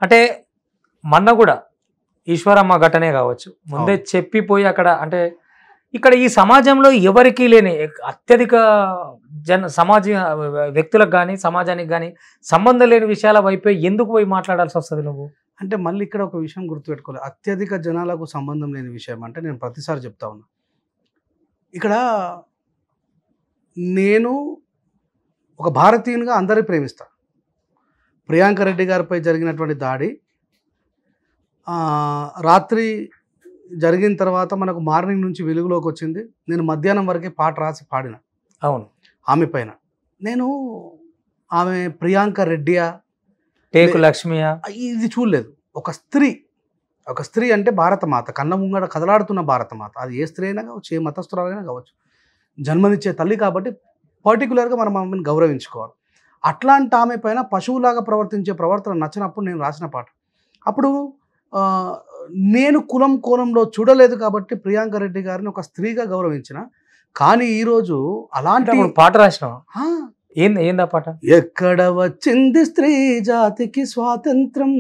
అంటే మొన్న కూడా ఈశ్వరమ్మ ఘటనే కావచ్చు, ముందే చెప్పిపోయి అక్కడ అంటే ఇక్కడ ఈ సమాజంలో ఎవరికి లేని అత్యధిక సమాజ వ్యక్తులకు కానీ సమాజానికి కానీ సంబంధం లేని విషయాల వైపే ఎందుకు పోయి మాట్లాడాల్సి వస్తుంది నువ్వు? అంటే మళ్ళీ ఇక్కడ ఒక విషయం గుర్తుపెట్టుకోవాలి, అత్యధిక జనాలకు సంబంధం లేని విషయం అంటే నేను ప్రతిసారి చెప్తా ఉన్నా. ఇక్కడ నేను ఒక భారతీయునిగా అందరినీ ప్రేమిస్తాను. ప్రియాంక రెడ్డి గారిపై జరిగినటువంటి దాడి రాత్రి జరిగిన తర్వాత మనకు మార్నింగ్ నుంచి వెలుగులోకి వచ్చింది. నేను మధ్యాహ్నం వరకే పాట రాసి పాడిన. అవును, ఆమె పైన నేను ఆమె ప్రియాంక రెడ్డియా టేకు లక్ష్మియా ఇది చూడలేదు. ఒక స్త్రీ అంటే భారతమాత, కన్న ముంగడ కదలాడుతున్న భారతమాత. అది ఏ స్త్రీ అయినా కావచ్చు, ఏ మతస్థురాలైనా కావచ్చు, జన్మనిచ్చే తల్లి కాబట్టి పర్టికులర్గా మనం ఆమెను గౌరవించుకోవాలి. అట్లాంటి ఆమె పైన పశువులాగా ప్రవర్తించే ప్రవర్తన నచ్చినప్పుడు నేను రాసిన పాట. అప్పుడు నేను కులం కోణంలో చూడలేదు కాబట్టి ప్రియాంక రెడ్డి గారిని ఒక స్త్రీగా గౌరవించిన. కానీ ఈరోజు అలాంటి పాట రాసినావా? ఏందా పాట? ఎక్కడ వచ్చింది స్త్రీ జాతికి స్వాతంత్రం,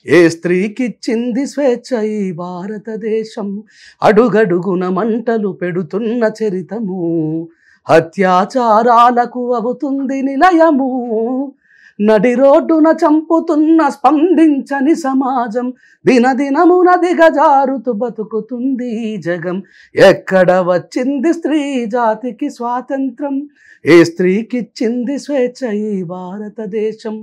ఏ స్త్రీకిచ్చింది స్వేచ్ఛ ఈ భారతదేశం, అడుగడుగున మంటలు పెడుతున్న చరితము, అత్యాచారాలకు అవుతుంది నిలయము, నడి రోడ్డున చంపుతున్న స్పందించని సమాజం, దినదినమున దిగజారుతూ బతుకుతుంది ఈ జగం. ఎక్కడ వచ్చింది స్త్రీ జాతికి స్వాతంత్రం, ఏ స్త్రీకిచ్చింది స్వేచ్ఛ ఈ భారతదేశం,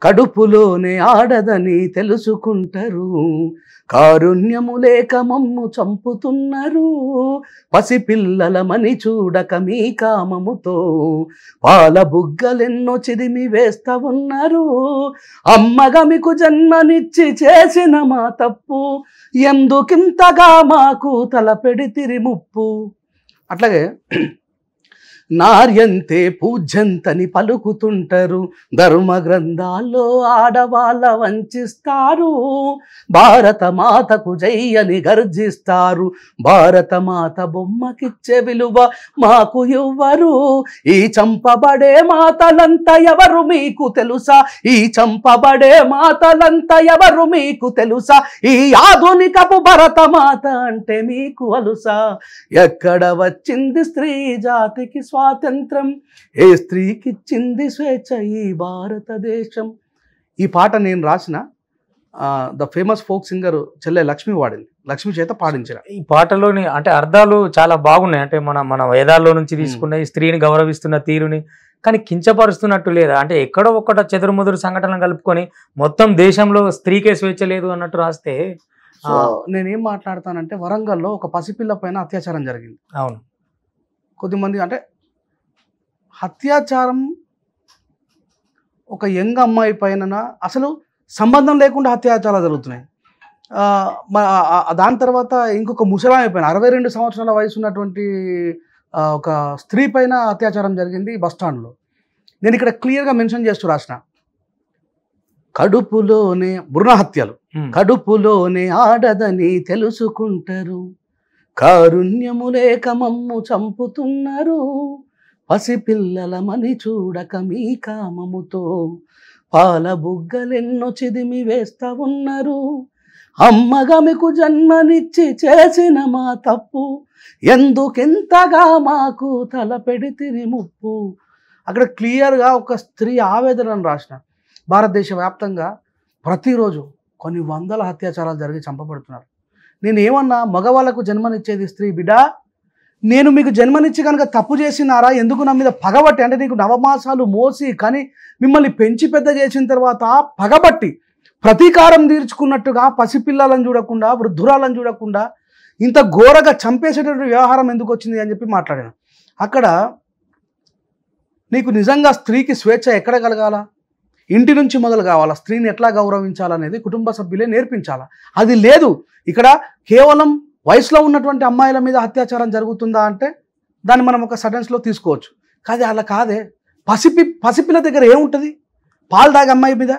కడుపులోనే ఆడదని తెలుసుకుంటారు, కారుణ్యము లేక మమ్ము చంపుతున్నారు, పసిపిల్లలమని చూడక మీ కామముతో పాల బుగ్గలెన్నో చిదిమి వేస్తా ఉన్నారు, అమ్మగా మీకు జన్మనిచ్చి చేసిన మా తప్పు, ఎందుకింతగా మాకు తలపెడితిరి ముప్పు. అట్లాగే నార్యంతే పూజ్యంతని పలుకుతుంటారు, ధర్మ గ్రంథాల్లో ఆడవాళ్ళ వంచిస్తారు, భారత మాతకు జయ్యని గర్జిస్తారు, భారత మాత బొమ్మకిచ్చే విలువ మాకు ఇవ్వరు, ఈ చంపబడే మాతలంతా ఎవరు మీకు తెలుసా, ఈ చంపబడే మాతలంతా ఎవరు మీకు తెలుసా, ఈ ఆధునికపు భరత మాత అంటే మీకు అలుసా, ఎక్కడ వచ్చింది స్త్రీ జాతికి స్వాతంత్రం, ఏ స్త్రీకిచ్చింది స్వేచ్ఛ ఈ భారతదేశం. ఈ పాట నేను రాసిన ద ఫేమస్ ఫోక్ సింగర్ చెల్లె లక్ష్మి వాడింది, లక్ష్మి చేత పాడించిన. ఈ పాటలోని అంటే అర్థాలు చాలా బాగున్నాయి. అంటే మన వేదాల్లో నుంచి తీసుకున్న ఈ స్త్రీని గౌరవిస్తున్న తీరుని కానీ కించపరుస్తున్నట్టు లేదా, అంటే ఎక్కడో ఒక్కట చెదురుముదురు సంఘటనలు కలుపుకొని మొత్తం దేశంలో స్త్రీకే స్వేచ్ఛ లేదు అన్నట్టు రాస్తే. సో నేనేం మాట్లాడతానంటే వరంగల్లో ఒక పసిపిల్ల పైన అత్యాచారం జరిగింది. అవును, కొద్దిమంది అంటే అత్యాచారం ఒక యంగ్ అమ్మాయి పైన అసలు సంబంధం లేకుండా అత్యాచారాలు జరుగుతున్నాయి. దాని తర్వాత ఇంకొక ముసలామె పైన 62 సంవత్సరాల వయసు ఉన్నటువంటి ఒక స్త్రీ పైన అత్యాచారం జరిగింది బస్టాండ్లో. నేను ఇక్కడ క్లియర్గా మెన్షన్ చేస్తూ రాసిన, కడుపులోనే భ్రూణ హత్యలు, కడుపులోనే ఆడదని తెలుసుకుంటారు, కారుణ్యము లేక మమ్ము చంపుతున్నారు, పసిపిల్లలమని చూడక మీ కామముతో పాల బుగ్గలెన్నో చిదిమి వేస్తా ఉన్నారు, అమ్మగా మీకు జన్మనిచ్చి చేసిన మా తప్పు, ఎందుకింతగా మాకు తలపెడితిరి ముప్పు. అక్కడ క్లియర్గా ఒక స్త్రీ ఆవేదనను రాసిన. భారతదేశ వ్యాప్తంగా ప్రతిరోజు కొన్ని వందల అత్యాచారాలు జరిగి చంపబడుతున్నారు. నేను ఏమన్నా, మగవాళ్ళకు జన్మనిచ్చేది స్త్రీ బిడ్డ, నేను మీకు జన్మనిచ్చి కనుక తప్పు చేసినారా, ఎందుకు నా మీద పగబట్టి, అంటే నీకు నవమాసాలు మోసి కానీ మిమ్మల్ని పెంచి పెద్ద చేసిన తర్వాత పగబట్టి ప్రతీకారం తీర్చుకున్నట్టుగా పసిపిల్లలను చూడకుండా వృద్ధురాలను చూడకుండా ఇంత ఘోరగా చంపేసేటటువంటి వ్యవహారం ఎందుకు వచ్చింది అని చెప్పి మాట్లాడాను. అక్కడ నీకు నిజంగా స్త్రీకి స్వేచ్ఛ ఎక్కడ కలగాల, ఇంటి నుంచి మొదలు కావాలా, స్త్రీని ఎట్లా గౌరవించాలనేది కుటుంబ సభ్యులే నేర్పించాలా. అది లేదు. ఇక్కడ కేవలం వయసులో ఉన్నటువంటి అమ్మాయిల మీద అత్యాచారం జరుగుతుందా అంటే దాన్ని మనం ఒక సెంటెన్స్లో తీసుకోవచ్చు. కానీ అలా కాదే. పసిపిల్ల దగ్గర ఏముంటుంది? పాలు తాగే అమ్మాయి మీద